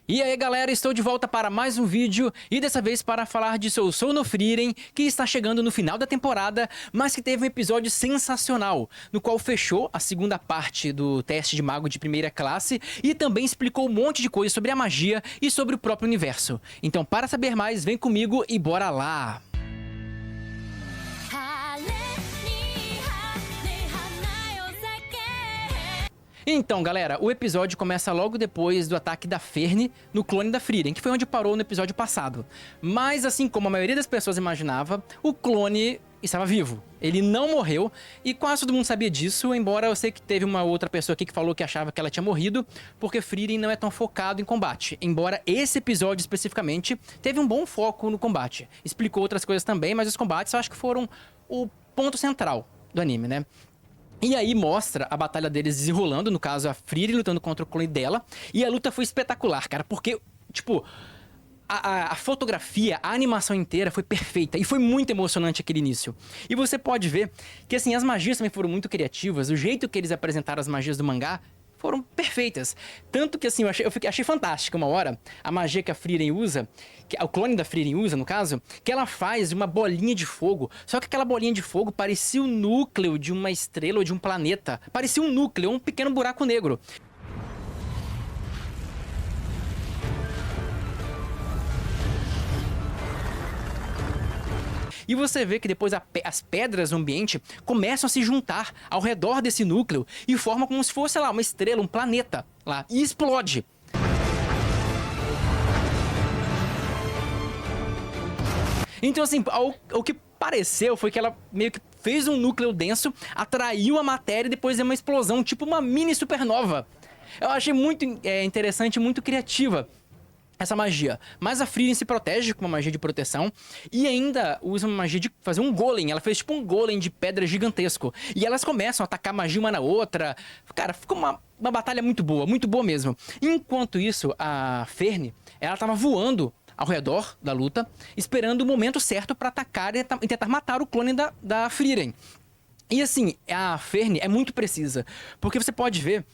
E aí galera, estou de volta para mais um vídeo e dessa vez para falar de Sousou no Frieren, que está chegando no final da temporada, mas que teve um episódio sensacional, no qual fechou a segunda parte do teste de mago de primeira classe e também explicou um monte de coisa sobre a magia e sobre o próprio universo. Então para saber mais, vem comigo e bora lá! Então, galera, o episódio começa logo depois do ataque da Ferne no clone da Frieren, que foi onde parou no episódio passado. Mas, assim como a maioria das pessoas imaginava, o clone estava vivo. Ele não morreu, e quase todo mundo sabia disso, embora eu sei que teve uma outra pessoa aqui que falou que achava que ela tinha morrido, porque Frieren não é tão focado em combate. Embora esse episódio especificamente teve um bom foco no combate. Explicou outras coisas também, mas os combates eu acho que foram o ponto central do anime, né? E aí mostra a batalha deles desenrolando, no caso a Frieren lutando contra o clone dela. E a luta foi espetacular, cara, porque, tipo, a fotografia, a animação inteira foi perfeita. E foi muito emocionante aquele início. E você pode ver que, assim, as magias também foram muito criativas. O jeito que eles apresentaram as magias do mangá foram perfeitas. Tanto que, assim, achei fantástica uma hora a magia que a Frieren usa, que o clone da Frieren usa, no caso, que ela faz uma bolinha de fogo, só que aquela bolinha de fogo parecia o núcleo de uma estrela ou de um planeta. Parecia um núcleo, um pequeno buraco negro. E você vê que depois as pedras no ambiente começam a se juntar ao redor desse núcleo e formam como se fosse, sei lá, uma estrela, um planeta lá, e explode. Então, assim, o que pareceu foi que ela meio que fez um núcleo denso, atraiu a matéria e depois deu uma explosão, tipo uma mini supernova. Eu achei muito interessante, muito criativa essa magia. Mas a Frieren se protege com uma magia de proteção e ainda usa uma magia de fazer um golem. Ela fez tipo um golem de pedra gigantesco. E elas começam a atacar magia uma na outra. Cara, ficou uma batalha muito boa mesmo. Enquanto isso, a Ferne, ela tava voando ao redor da luta, esperando o momento certo para atacar e tentar matar o clone da Frieren. E assim, a Ferne é muito precisa, porque você pode ver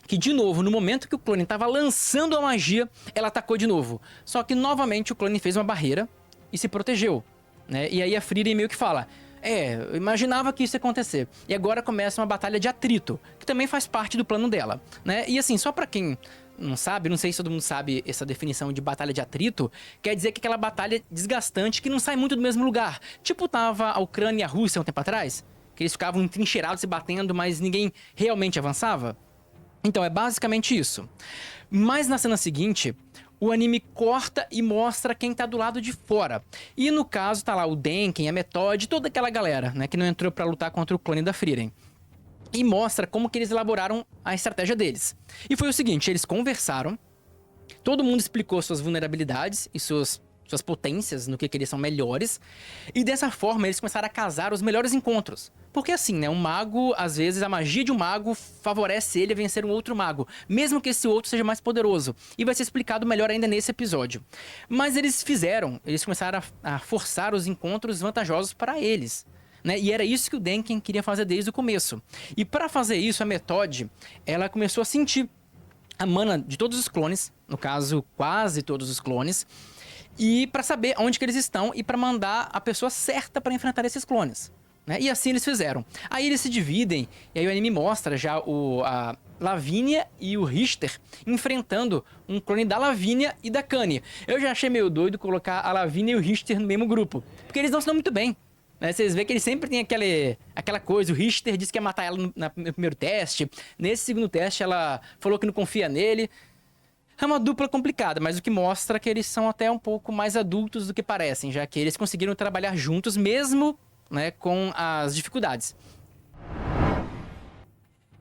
que, de novo, no momento que o clone estava lançando a magia, ela atacou de novo. Só que, novamente, o clone fez uma barreira e se protegeu, né? E aí a Frieren meio que fala: eu imaginava que isso ia acontecer. E agora começa uma batalha de atrito, que também faz parte do plano dela, né? E assim, só pra quem não sabe, não sei se todo mundo sabe essa definição de batalha de atrito, quer dizer que aquela batalha desgastante que não sai muito do mesmo lugar. Tipo tava a Ucrânia e a Rússia um tempo atrás, que eles ficavam entrincheirados se batendo, mas ninguém realmente avançava. Então, é basicamente isso. Mas na cena seguinte, o anime corta e mostra quem tá do lado de fora. E no caso tá lá o Denken, a Methode, toda aquela galera, né, que não entrou pra lutar contra o clone da Frieren. E mostra como que eles elaboraram a estratégia deles. E foi o seguinte, eles conversaram, todo mundo explicou suas vulnerabilidades e suas potências, no que eles são melhores, e dessa forma eles começaram a casar os melhores encontros. Porque assim, né, um mago, às vezes a magia de um mago favorece ele a vencer um outro mago, mesmo que esse outro seja mais poderoso, e vai ser explicado melhor ainda nesse episódio. Mas eles começaram a forçar os encontros vantajosos para eles, né? E era isso que o Denken queria fazer desde o começo. E para fazer isso, a Methode, ela começou a sentir a mana de todos os clones, no caso, quase todos os clones, e para saber onde que eles estão e para mandar a pessoa certa para enfrentar esses clones, né? E assim eles fizeram. Aí eles se dividem, e aí o anime mostra já a Lavínia e o Richter enfrentando um clone da Lavínia e da Kanye. Eu já achei meio doido colocar a Lavínia e o Richter no mesmo grupo, porque eles não se dão muito bem, né? Vocês veem que ele sempre tem aquela coisa. O Richter disse que ia matar ela no primeiro teste, nesse segundo teste ela falou que não confia nele. É uma dupla complicada, mas o que mostra que eles são até um pouco mais adultos do que parecem, já que eles conseguiram trabalhar juntos mesmo, né, com as dificuldades.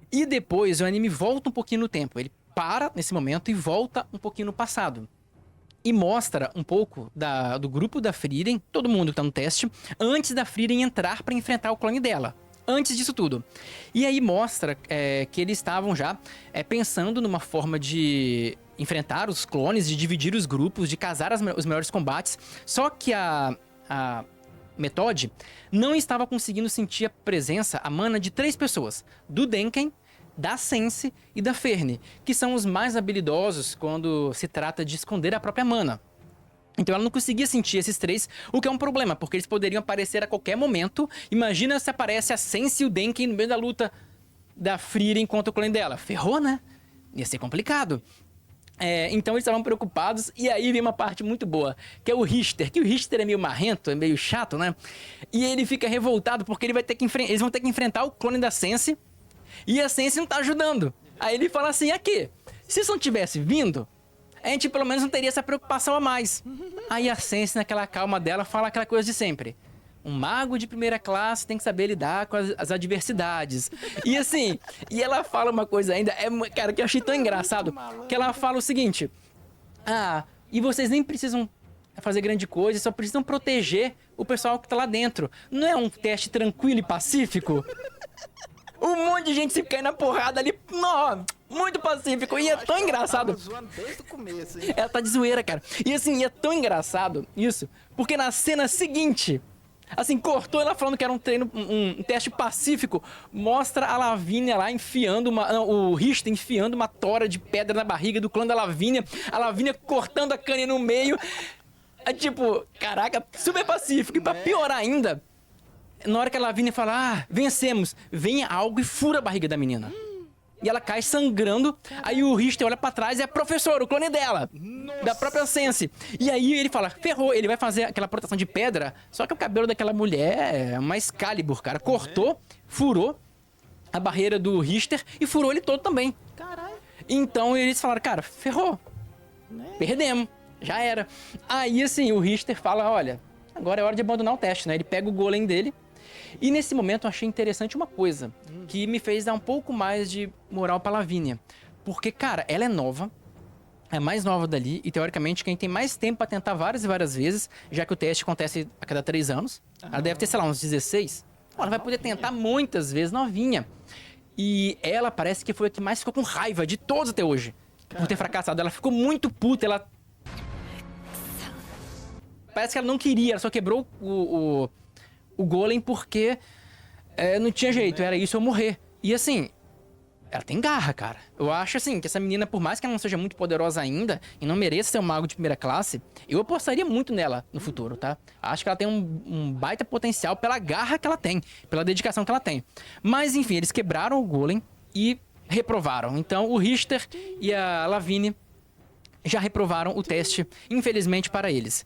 E depois o anime volta um pouquinho no tempo, ele para nesse momento e volta um pouquinho no passado. E mostra um pouco do grupo da Frieren, todo mundo que tá no teste, antes da Frieren entrar para enfrentar o clone dela. Antes disso tudo. E aí mostra que eles estavam já pensando numa forma de enfrentar os clones, de dividir os grupos, de casar os melhores combates. Só que a Methode não estava conseguindo sentir a presença, a mana de 3 pessoas. Do Denken, da Sense e da Ferne, que são os mais habilidosos quando se trata de esconder a própria mana. Então ela não conseguia sentir esses três, o que é um problema, porque eles poderiam aparecer a qualquer momento. Imagina se aparece a Sense e o Denken no meio da luta da Frieren contra o clone dela. Ferrou, né? Ia ser complicado. Então eles estavam preocupados, e aí vem uma parte muito boa, que é o Richter, que o Richter é meio marrento, é meio chato, né? E ele fica revoltado porque eles vão ter que enfrentar o clone da Sense, e a Sense não tá ajudando. Aí ele fala assim, aqui, se isso não tivesse vindo, a gente pelo menos não teria essa preocupação a mais. Aí a Sense, naquela calma dela, fala aquela coisa de sempre. Um mago de primeira classe tem que saber lidar com as adversidades. E assim, e ela fala uma coisa ainda, cara, que eu achei tão engraçado, que ela fala o seguinte: e vocês nem precisam fazer grande coisa, só precisam proteger o pessoal que tá lá dentro. Não é um teste tranquilo e pacífico? Um monte de gente se cai na porrada ali, muito pacífico, e é tão engraçado. Ela tá zoando desde o começo, hein? Ela tá de zoeira, cara. E assim, é tão engraçado isso, porque na cena seguinte, assim, cortou ela falando que era um teste pacífico, mostra a Lavínia lá enfiando o Richter enfiando uma tora de pedra na barriga do clã da Lavínia, a Lavínia cortando a Kanye no meio, tipo, caraca, super pacífico. E pra piorar ainda, na hora que a Lavínia fala, vencemos, vem algo e fura a barriga da menina. E ela cai sangrando, aí o Richter olha pra trás e é professor, o clone dela, da própria Sense. E aí ele fala, ferrou, ele vai fazer aquela proteção de pedra, só que o cabelo daquela mulher é uma Excalibur, cara. Cortou, furou a barreira do Richter e furou ele todo também. Caralho. Então eles falaram, cara, ferrou, perdemos, já era. Aí assim, o Richter fala, olha, agora é hora de abandonar o teste, né? Ele pega o golem dele. E nesse momento eu achei interessante uma coisa, que me fez dar um pouco mais de moral pra Lavínia. Porque, cara, ela é nova, é a mais nova dali, e teoricamente quem tem mais tempo pra tentar várias e várias vezes, já que o teste acontece a cada 3 anos. Ela deve ter, sei lá, uns 16. Ela vai poder tentar muitas vezes novinha. E ela parece que foi a que mais ficou com raiva de todos até hoje, por ter fracassado. Ela ficou muito puta, ela... Parece que ela não queria, ela só quebrou o golem porque não tinha jeito, era isso ou morrer. E assim, ela tem garra, cara. Eu acho assim, que essa menina, por mais que ela não seja muito poderosa ainda e não mereça ser um mago de primeira classe, eu apostaria muito nela no futuro, tá? Acho que ela tem um baita potencial pela garra que ela tem, pela dedicação que ela tem. Mas enfim, eles quebraram o golem e reprovaram. Então o Richter e a Lavínia já reprovaram o teste, infelizmente para eles.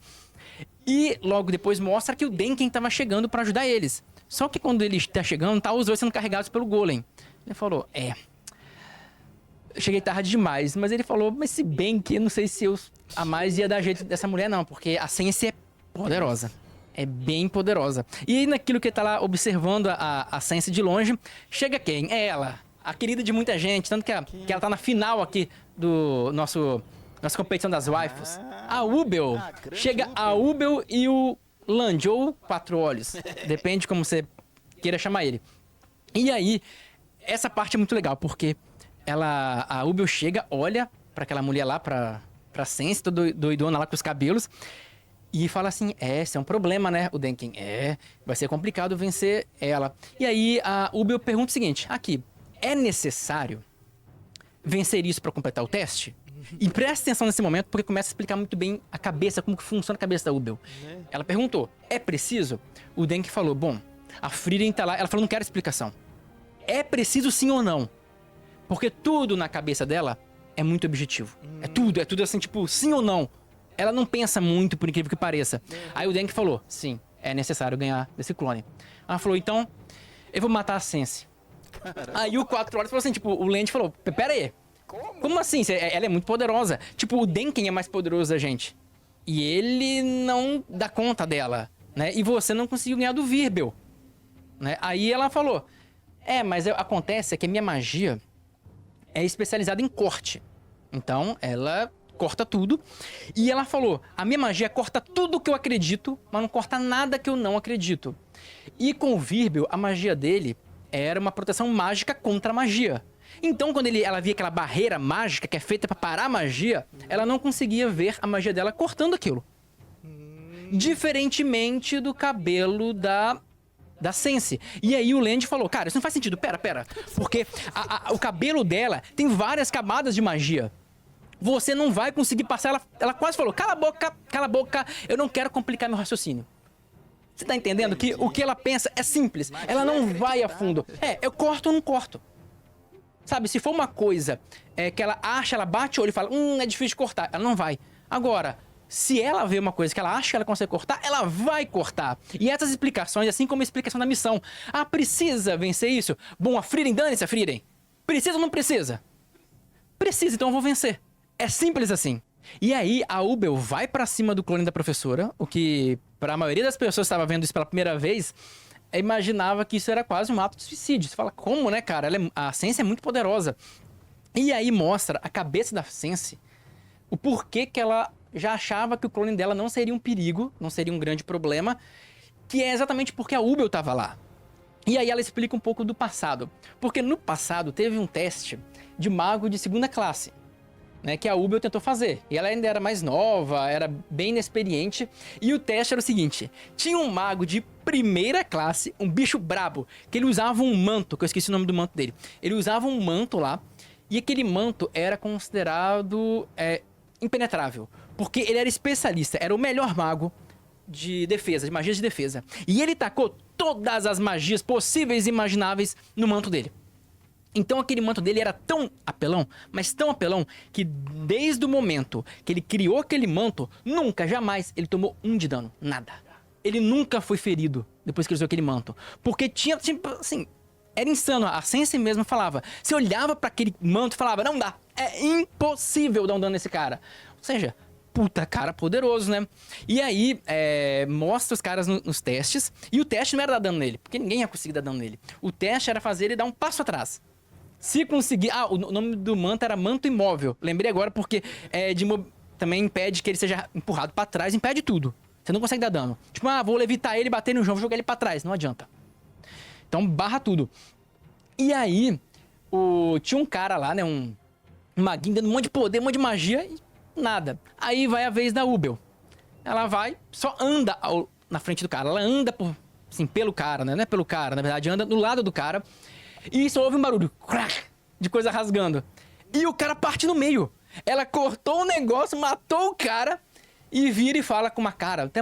E logo depois mostra que o Denken estava chegando para ajudar eles. Só que quando ele está chegando, tá os dois sendo carregados pelo golem. Ele falou, eu cheguei tarde demais. Mas ele falou, mas se bem que eu não sei se eu a mais ia dar jeito dessa mulher não, porque a Sense é poderosa. É bem poderosa. E aí naquilo que ele tá lá observando a Sense de longe, chega quem? É ela, a querida de muita gente. Tanto que ela tá na final aqui do nossa competição das waifus. A Ubel. Chega a Ubel e o Land, ou Quatro Olhos. Depende como você queira chamar ele. E aí, essa parte é muito legal, porque a Ubel chega, olha pra aquela mulher lá, pra Sense, toda doidona lá com os cabelos, e fala assim, esse é um problema, né, o Denken? Vai ser complicado vencer ela. E aí, a Ubel pergunta o seguinte, aqui, é necessário vencer isso pra completar o teste? E presta atenção nesse momento, porque começa a explicar muito bem a cabeça, como que funciona a cabeça da Ubel. Ela perguntou, é preciso? O Denken falou, bom, a Frieren tá lá, ela falou, não quero explicação. É preciso sim ou não? Porque tudo na cabeça dela é muito objetivo. É tudo assim, tipo, sim ou não. Ela não pensa muito, por incrível que pareça. Aí o Denken falou, sim, é necessário ganhar desse clone. Ela falou, então, eu vou matar a Sense. Aí o Quatro Olhos falou assim, tipo, o Land falou, pera aí. Como assim? Ela é muito poderosa. Tipo, o Denken é mais poderoso da gente. E ele não dá conta dela, né? E você não conseguiu ganhar do Virbel, né? Aí ela falou, mas acontece que a minha magia é especializada em corte. Então, ela corta tudo. E ela falou, a minha magia corta tudo que eu acredito, mas não corta nada que eu não acredito. E com o Virbel, a magia dele era uma proteção mágica contra a magia. Então, quando ela via aquela barreira mágica que é feita pra parar a magia, ela não conseguia ver a magia dela cortando aquilo. Diferentemente do cabelo da da Sense. E aí o Land falou, cara, isso não faz sentido, pera. Porque o cabelo dela tem várias camadas de magia. Você não vai conseguir passar. Ela quase falou, cala a boca, eu não quero complicar meu raciocínio. Você tá entendendo que o que ela pensa é simples. Ela não vai a fundo. Eu corto ou não corto. Sabe, se for uma coisa que ela acha, ela bate o olho e fala, é difícil de cortar. Ela não vai. Agora, se ela vê uma coisa que ela acha que ela consegue cortar, ela vai cortar. E essas explicações, assim como a explicação da missão. Ah, precisa vencer isso? Bom, a Frieren, dane-se a Frieren. Precisa ou não precisa? Precisa, então eu vou vencer. É simples assim. E aí, a Ubel vai pra cima do clone da professora, o que, pra maioria das pessoas que estava vendo isso pela primeira vez, imaginava que isso era quase um ato de suicídio. Você fala, como, né, cara? A Sense é muito poderosa. E aí mostra a cabeça da Sense, o porquê que ela já achava que o clone dela não seria um perigo, não seria um grande problema, que é exatamente porque a Ubel estava lá. E aí ela explica um pouco do passado. Porque no passado teve um teste de mago de segunda classe, né, que a Ubel tentou fazer. E ela ainda era mais nova, era bem inexperiente. E o teste era o seguinte, tinha um mago de primeira classe, um bicho brabo, que ele usava um manto, que eu esqueci o nome do manto dele. Ele usava um manto lá, e aquele manto era considerado impenetrável. Porque ele era especialista, era o melhor mago de defesa, de magias de defesa. E ele tacou todas as magias possíveis e imagináveis no manto dele. Então aquele manto dele era tão apelão, mas tão apelão, que desde o momento que ele criou aquele manto, nunca, jamais, ele tomou 1 de dano. Nada. Ele nunca foi ferido depois que ele usou aquele manto. Porque tinha, tipo, assim, era insano. A Sense mesmo falava. Você olhava pra aquele manto e falava, não dá. É impossível dar um dano nesse cara. Ou seja, puta cara poderoso, né? E aí, mostra os caras nos testes. E o teste não era dar dano nele, porque ninguém ia conseguir dar dano nele. O teste era fazer ele dar um passo atrás. Se conseguir... o nome do manto era manto imóvel. Lembrei agora porque também impede que ele seja empurrado pra trás, impede tudo. Você não consegue dar dano. Tipo, vou levitar ele, bater no chão, vou jogar ele pra trás. Não adianta. Então, barra tudo. E aí, tinha um cara lá, né? Um maguinho dando um monte de poder, um monte de magia e nada. Aí vai a vez da Ubel. Ela vai, só anda na frente do cara. Ela anda pelo cara, né? Não é pelo cara, na verdade, anda do lado do cara. E só ouve um barulho de coisa rasgando. E o cara parte no meio. Ela cortou o negócio, matou o cara e vira e fala com uma cara. Até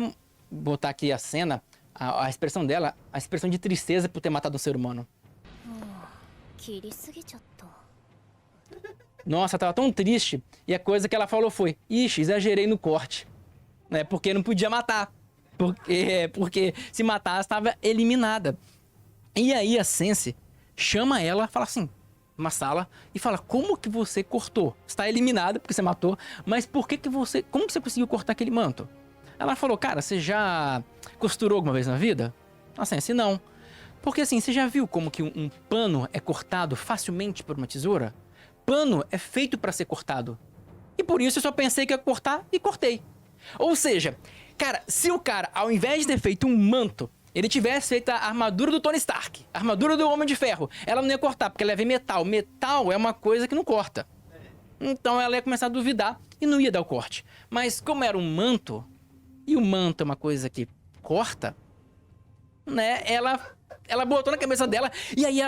botar aqui a cena, a expressão dela, a expressão de tristeza por ter matado um ser humano. Nossa, tava tão triste. E a coisa que ela falou foi, ixi, exagerei no corte. Né? Porque não podia matar. Porque se matasse, estava eliminada. E aí a Sense chama ela, fala assim, numa sala, e fala, como que você cortou? Está eliminada porque você matou, mas como que você conseguiu cortar aquele manto? Ela falou, cara, você já costurou alguma vez na vida? Assim, não. Porque assim, você já viu como que um pano é cortado facilmente por uma tesoura? Pano é feito para ser cortado. E por isso eu só pensei que ia cortar e cortei. Ou seja, cara, se o cara, ao invés de ter feito um manto, ele tivesse feito a armadura do Tony Stark, a armadura do Homem de Ferro, ela não ia cortar, porque ela ia ver metal. Metal é uma coisa que não corta. Então ela ia começar a duvidar e não ia dar o corte. Mas como era um manto, e o manto é uma coisa que corta, né? Ela botou na cabeça dela, e aí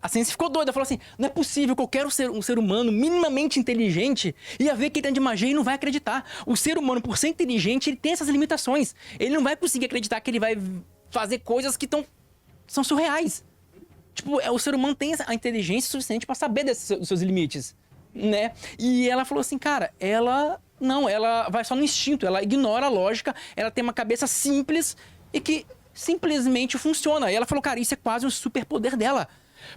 a Sense ficou doida, falou assim, não é possível que eu quero ser um ser humano minimamente inteligente ia ver que ele tem de magia e não vai acreditar. O ser humano, por ser inteligente, ele tem essas limitações. Ele não vai conseguir acreditar que ele vai fazer coisas que são surreais. Tipo, o ser humano tem a inteligência suficiente pra saber dos seus limites, né? E ela falou assim, cara, ela vai só no instinto, ela ignora a lógica, ela tem uma cabeça simples e que simplesmente funciona. E ela falou, cara, isso é quase um superpoder dela.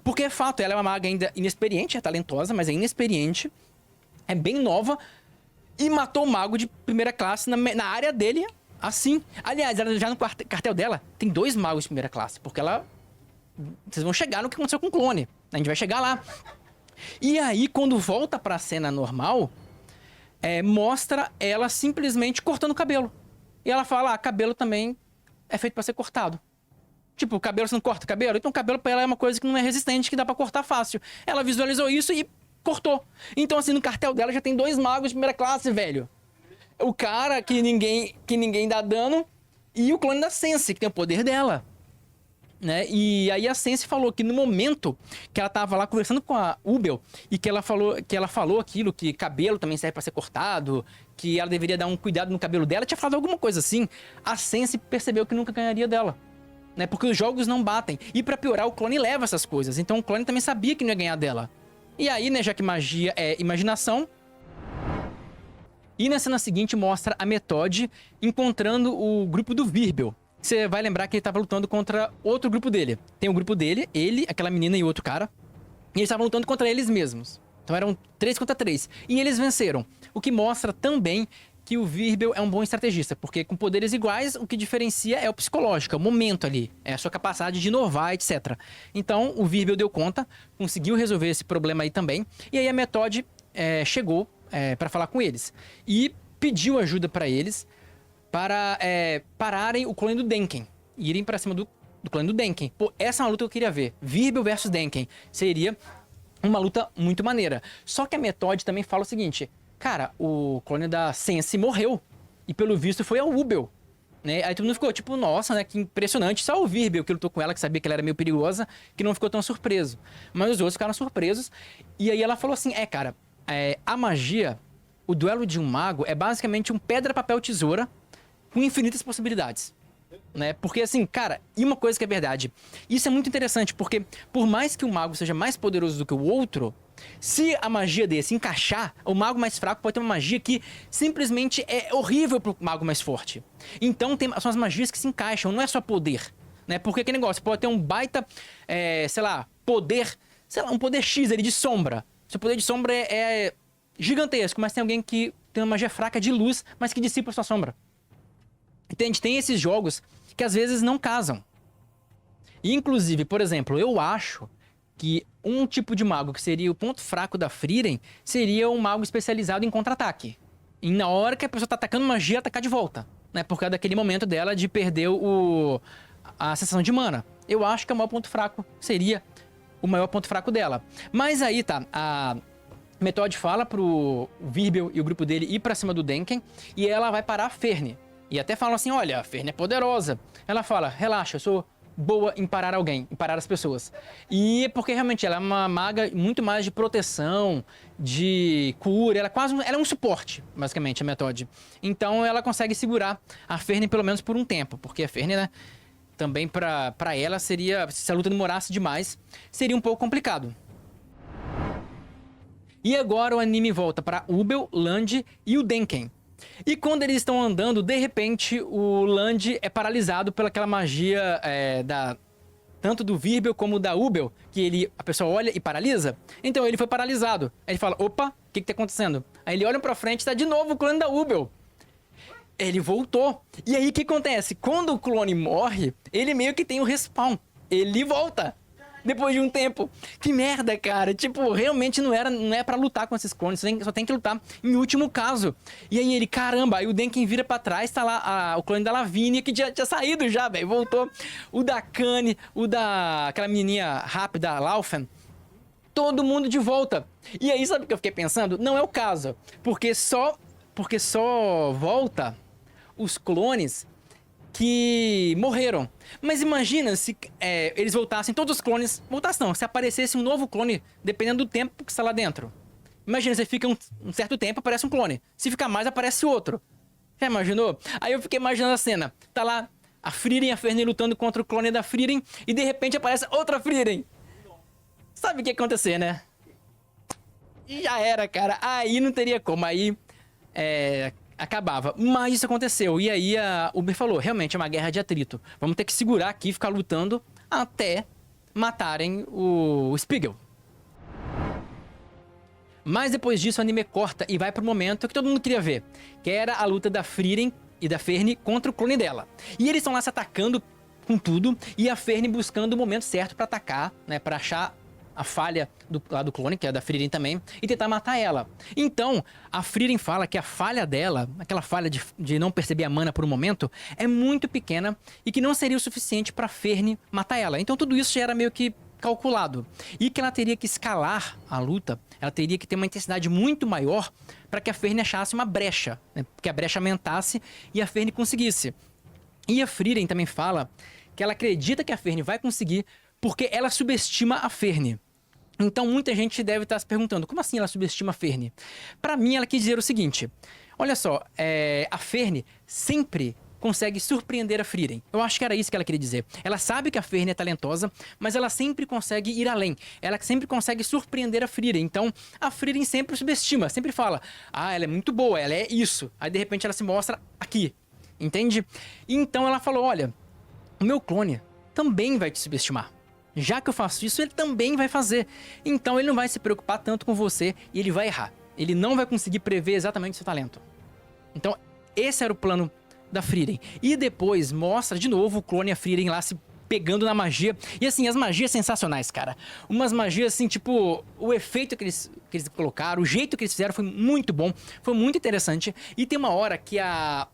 Porque é fato, ela é uma maga ainda inexperiente, é talentosa, mas é inexperiente, é bem nova, e matou o mago de primeira classe na área dele, assim. Aliás, ela já no cartel dela tem 2 magos de primeira classe, porque vocês vão chegar no que aconteceu com o clone, a gente vai chegar lá. E aí, quando volta pra cena normal, mostra ela simplesmente cortando o cabelo. E ela fala, cabelo também é feito pra ser cortado. Tipo, o cabelo, você não corta o cabelo? Então o cabelo pra ela é uma coisa que não é resistente, que dá pra cortar fácil. Ela visualizou isso e cortou. Então, assim, no cartel dela já tem 2 magos de primeira classe, velho. O cara que ninguém dá dano e o clone da Sense, que tem o poder dela. né? E aí a Sense falou que no momento que ela tava lá conversando com a Ubel e que ela falou aquilo, que cabelo também serve para ser cortado, que ela deveria dar um cuidado no cabelo dela, tinha falado alguma coisa assim, a Sense percebeu que nunca ganharia dela. Né? Porque os jogos não batem. E pra piorar, o clone leva essas coisas. Então o clone também sabia que não ia ganhar dela. E aí, né, já que magia é imaginação... E na cena seguinte mostra a Method encontrando o grupo do Virbel. Você vai lembrar que ele estava lutando contra outro grupo dele. Tem o grupo dele, ele, aquela menina e outro cara. E eles estavam lutando contra eles mesmos. Então eram 3 contra 3. E eles venceram. O que mostra também que o Virbel é um bom estrategista. Porque com poderes iguais, o que diferencia é o psicológico, é o momento ali. É a sua capacidade de inovar, etc. Então o Virbel deu conta, conseguiu resolver esse problema aí também. E aí a Method chegou para falar com eles. E pediu ajuda para eles para pararem o clone do Denken. E irem para cima do clone do Denken. Pô, essa é uma luta que eu queria ver. Virbel versus Denken. Seria uma luta muito maneira. Só que a Method também fala o seguinte... Cara, o clone da Sense morreu. E pelo visto foi a Ubel. Né? Aí todo mundo ficou tipo, nossa, né? Que impressionante. Só o Virbel que lutou com ela, que sabia que ela era meio perigosa, que não ficou tão surpreso. Mas os outros ficaram surpresos. E aí ela falou assim, cara, a magia, o duelo de um mago é basicamente um pedra, papel, tesoura com infinitas possibilidades. Né? Porque assim, cara, e uma coisa que é verdade, isso é muito interessante, porque por mais que o mago seja mais poderoso do que o outro, se a magia desse encaixar, o mago mais fraco pode ter uma magia que simplesmente é horrível pro mago mais forte. Então são as magias que se encaixam, não é só poder, né? Porque aquele negócio, pode ter um baita, sei lá, um poder X ali de sombra. Seu poder de sombra é gigantesco, mas tem alguém que tem uma magia fraca de luz, mas que dissipa a sua sombra. Entende? Tem esses jogos que às vezes não casam. E, inclusive, por exemplo, eu acho que um tipo de mago que seria o ponto fraco da Frieren seria um mago especializado em contra-ataque. E na hora que a pessoa tá atacando magia, atacar de volta. Né? Por causa daquele momento dela de perder a sensação de mana. Eu acho que o maior ponto fraco seria o maior ponto fraco dela. Mas aí tá, a Method fala pro Virbel e o grupo dele ir pra cima do Denken e ela vai parar a Ferne. E até falam assim, olha, a Ferne é poderosa. Ela fala, relaxa, eu sou boa em parar alguém, em parar as pessoas. E porque realmente ela é uma maga muito mais de proteção, de cura, ela é um suporte, basicamente, a Method. Então ela consegue segurar a Ferne pelo menos por um tempo, porque a Ferne, né, também pra ela seria, se a luta demorasse demais, seria um pouco complicado. E agora o anime volta pra Ubel, Land e o Denken. E quando eles estão andando, de repente, o Land é paralisado pelaquela magia tanto do Virbel como da Ubel, que a pessoa olha e paralisa. Então ele foi paralisado. Aí ele fala, opa, o que tá acontecendo? Aí ele olha pra frente e tá de novo o clone da Ubel. Ele voltou. E aí o que acontece? Quando o clone morre, ele meio que tem o respawn. Ele volta. Depois de um tempo. Que merda, cara. Tipo, realmente não é pra lutar com esses clones. Só tem que lutar em último caso. E aí ele, caramba. Aí o Denken vira pra trás, tá lá o clone da Lavínia, que já tinha saído já, velho. Voltou. O da Kane, aquela menininha rápida, Laufen. Todo mundo de volta. E aí, sabe o que eu fiquei pensando? Não é o caso. Porque só volta os clones que morreram. Mas imagina se eles voltassem, todos os clones voltassem não, se aparecesse um novo clone, dependendo do tempo que está lá dentro. Imagina, você fica um certo tempo, aparece um clone. Se ficar mais, aparece outro. Já imaginou? Aí eu fiquei imaginando a cena. Tá lá a Frieren e a Ferne lutando contra o clone da Frieren e de repente aparece outra Frieren. Sabe o que ia acontecer, né? E já era, cara. Aí não teria como. Aí acabava. Mas isso aconteceu. E aí a Uber falou, realmente é uma guerra de atrito. Vamos ter que segurar aqui e ficar lutando até matarem o Spiegel. Mas depois disso o anime corta e vai pro momento que todo mundo queria ver. Que era a luta da Frieren e da Ferne contra o clone dela. E eles estão lá se atacando com tudo. E a Ferne buscando o momento certo pra atacar, né? Pra achar a falha lá do clone, que é da Frieren também, e tentar matar ela. Então, a Frieren fala que a falha dela, aquela falha de não perceber a mana por um momento, é muito pequena e que não seria o suficiente pra Ferne matar ela. Então tudo isso já era meio que calculado. E que ela teria que escalar a luta, ela teria que ter uma intensidade muito maior para que a Ferne achasse uma brecha, né? Que a brecha aumentasse e a Ferne conseguisse. E a Frieren também fala que que ela acredita que a Ferne vai conseguir porque ela subestima a Ferne. Então muita gente deve estar se perguntando, como assim ela subestima a Ferne? Pra mim, ela quis dizer o seguinte, olha só, a Ferne sempre consegue surpreender a Frieren. Eu acho que era isso que ela queria dizer. Ela sabe que a Ferne é talentosa, mas ela sempre consegue ir além. Ela sempre consegue surpreender a Frieren. Então, a Frieren sempre subestima, sempre fala, ela é muito boa, ela é isso. Aí, de repente, ela se mostra aqui, entende? Então, ela falou, olha, o meu clone também vai te subestimar. Já que eu faço isso, ele também vai fazer. Então, ele não vai se preocupar tanto com você e ele vai errar. Ele não vai conseguir prever exatamente o seu talento. Então, esse era o plano da Frieren. E depois mostra de novo o clone e a Frieren lá se pegando na magia. E assim, as magias sensacionais, cara. Umas magias assim, tipo, o efeito que eles colocaram, o jeito que eles fizeram foi muito bom, foi muito interessante. E tem uma hora que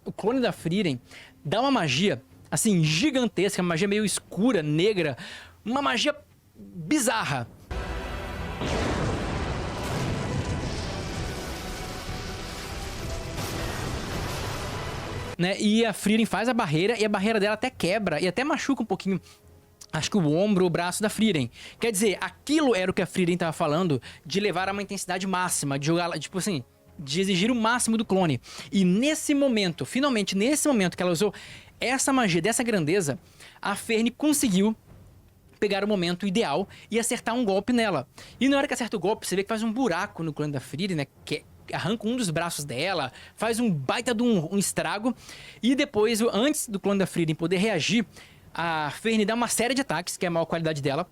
o clone da Frieren dá uma magia, assim, gigantesca, uma magia meio escura, negra, uma magia bizarra. Né? E a Frieren faz a barreira e a barreira dela até quebra e até machuca um pouquinho, acho que o ombro, o braço da Frieren. Quer dizer, aquilo era o que a Frieren estava falando de levar a uma intensidade máxima, de jogar, tipo assim, de exigir o máximo do clone. E nesse momento, finalmente nesse momento que ela usou essa magia dessa grandeza, a Ferne conseguiu pegar o momento ideal e acertar um golpe nela. E na hora que acerta o golpe, você vê que faz um buraco no clone da Frieren, né? Que arranca um dos braços dela, faz um baita de um estrago. E depois, antes do clone da Frieren poder reagir, a Ferne dá uma série de ataques, que é a maior qualidade dela.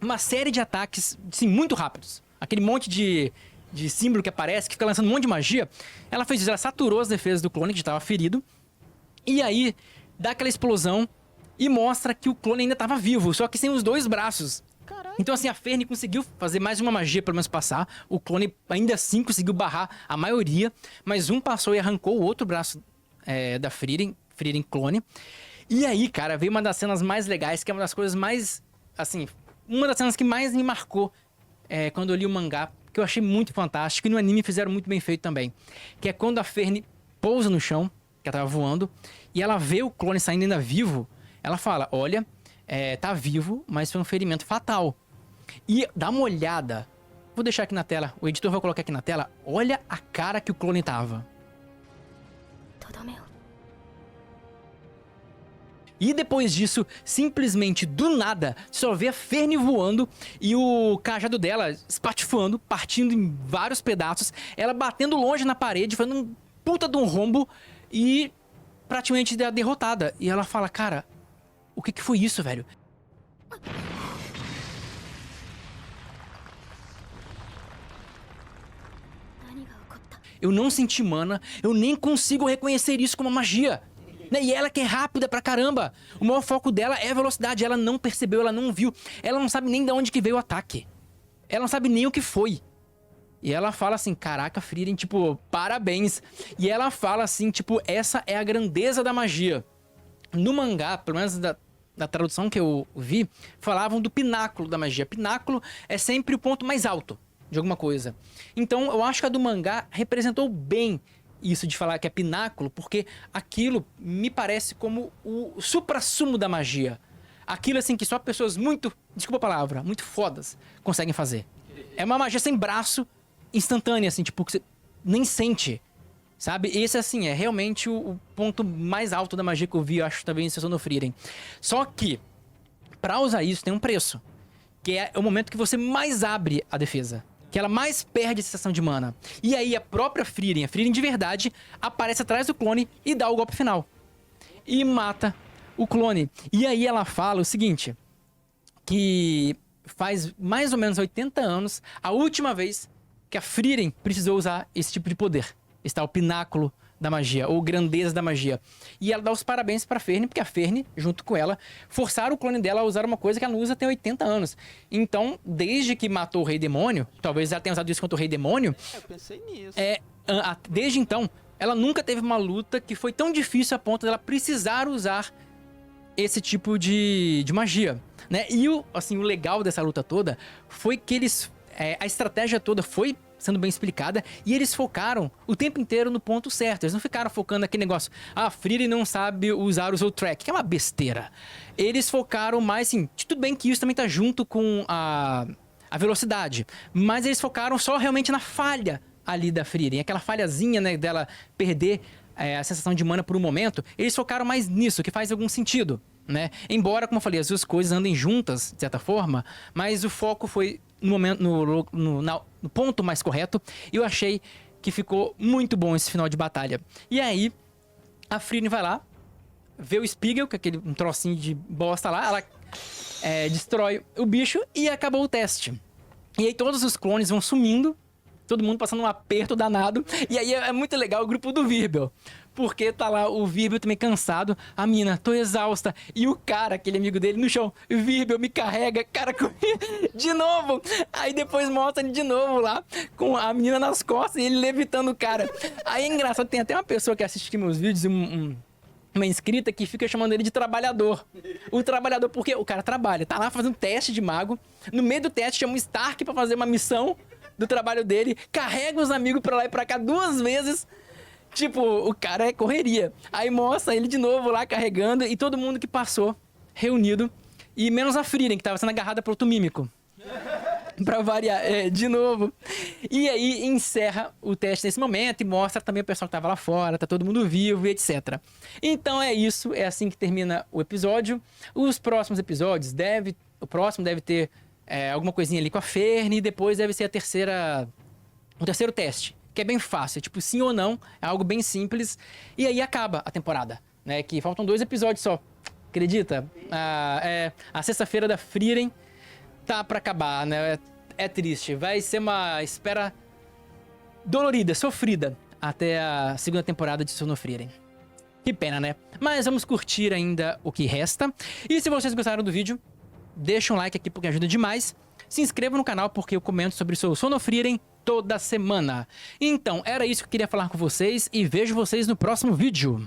Uma série de ataques, sim, muito rápidos. Aquele monte de símbolo que aparece, que fica lançando um monte de magia. Ela fez isso, ela saturou as defesas do clone, que já estava ferido. E aí, dá aquela explosão e mostra que o clone ainda estava vivo, só que sem os dois braços. Caralho. Então assim, a Ferne conseguiu fazer mais uma magia, pelo menos passar. O clone ainda assim conseguiu barrar a maioria, mas um passou e arrancou o outro braço da Frieren clone. E aí, cara, veio uma das cenas mais legais, que é uma das coisas mais, assim, uma das cenas que mais me marcou quando eu li o mangá, que eu achei muito fantástico, e no anime fizeram muito bem feito também. Que é quando a Ferne pousa no chão, que ela tava voando, e ela vê o clone saindo ainda vivo, ela fala, olha, tá vivo, mas foi um ferimento fatal. E dá uma olhada, vou deixar aqui na tela, o editor vai colocar aqui na tela, olha a cara que o clone tava. E depois disso, simplesmente do nada, só vê a Ferne voando e o cajado dela espatifando, partindo em vários pedaços, ela batendo longe na parede, fazendo um puta de um rombo e praticamente derrotada. E ela fala, cara, o que foi isso, velho? Eu não senti mana, eu nem consigo reconhecer isso como magia. E ela que é rápida pra caramba. O maior foco dela é a velocidade. Ela não percebeu, ela não viu. Ela não sabe nem de onde que veio o ataque. Ela não sabe nem o que foi. E ela fala assim, caraca, Frieren, tipo, parabéns. E ela fala assim, tipo, essa é a grandeza da magia. No mangá, pelo menos da tradução que eu vi, falavam do pináculo da magia. Pináculo é sempre o ponto mais alto de alguma coisa. Então, eu acho que a do mangá representou bem isso de falar que é pináculo, porque aquilo me parece como o suprassumo da magia. Aquilo assim que só pessoas muito, desculpa a palavra, muito fodas conseguem fazer. É uma magia sem braço, instantânea, assim, tipo, que você nem sente, sabe? Esse, assim, é realmente o ponto mais alto da magia que eu vi, eu acho, também em Sessão no Frieren. Só que, pra usar isso, tem um preço, que é o momento que você mais abre a defesa, que ela mais perde a sensação de mana. E aí a própria Frieren, a Frieren de verdade, aparece atrás do clone e dá o golpe final. E mata o clone. E aí ela fala o seguinte, que faz mais ou menos 80 anos, a última vez que a Frieren precisou usar esse tipo de poder. Está o pináculo da magia, ou grandeza da magia. E ela dá os parabéns pra Ferne, porque a Ferne, junto com ela, forçaram o clone dela a usar uma coisa que ela não usa tem 80 anos. Então, desde que matou o Rei Demônio, talvez ela tenha usado isso contra o Rei Demônio... Eu pensei nisso. Desde então, ela nunca teve uma luta que foi tão difícil a ponto dela precisar usar esse tipo de magia, né? E o legal dessa luta toda foi que eles... a estratégia toda foi sendo bem explicada, e eles focaram o tempo inteiro no ponto certo. Eles não ficaram focando naquele negócio, a Frieren não sabe usar o Soul Track, que é uma besteira. Eles focaram mais, assim, tudo bem que isso também tá junto com a velocidade, mas eles focaram só realmente na falha ali da Frieren, aquela falhazinha, né, dela perder a sensação de mana por um momento. Eles focaram mais nisso, que faz algum sentido, né? Embora, como eu falei, as duas coisas andem juntas, de certa forma, mas o foco foi no momento, no ponto mais correto, e eu achei que ficou muito bom esse final de batalha. E aí, a Frieren vai lá, vê o Spiegel, que é aquele um trocinho de bosta lá, ela destrói o bicho e acabou o teste. E aí todos os clones vão sumindo, todo mundo passando um aperto danado. E aí é muito legal o grupo do Virbel, porque tá lá o Virbel também cansado, a mina, tô exausta, e o cara, aquele amigo dele, no chão, Virbel, me carrega, cara, de novo. Aí depois mostra ele de novo lá, com a menina nas costas e ele levitando o cara. Aí é engraçado, tem até uma pessoa que assiste aqui meus vídeos, uma inscrita que fica chamando ele de trabalhador. O trabalhador, porque o cara trabalha, tá lá fazendo teste de mago. No meio do teste, chama o Stark pra fazer uma missão do trabalho dele. Carrega os amigos pra lá e pra cá 2 vezes. Tipo, o cara é correria. Aí mostra ele de novo lá carregando e todo mundo que passou reunido. E menos a Frieren, que tava sendo agarrada por outro mímico. Pra variar, de novo. E aí encerra o teste nesse momento e mostra também o pessoal que tava lá fora, tá todo mundo vivo e etc. Então é isso, é assim que termina o episódio. Os próximos episódios o próximo deve ter alguma coisinha ali com a Ferne, e depois deve ser o terceiro teste, que é bem fácil, tipo sim ou não, é algo bem simples. E aí acaba a temporada, né? Que faltam 2 episódios só. Acredita? A sexta-feira da Frieren tá pra acabar, né? É triste. Vai ser uma espera dolorida, sofrida, até a segunda temporada de Sono Frieren. Que pena, né? Mas vamos curtir ainda o que resta. E se vocês gostaram do vídeo, deixa um like aqui porque ajuda demais. Se inscreva no canal porque eu comento sobre o Sono Frieren toda semana. Então, era isso que eu queria falar com vocês e vejo vocês no próximo vídeo.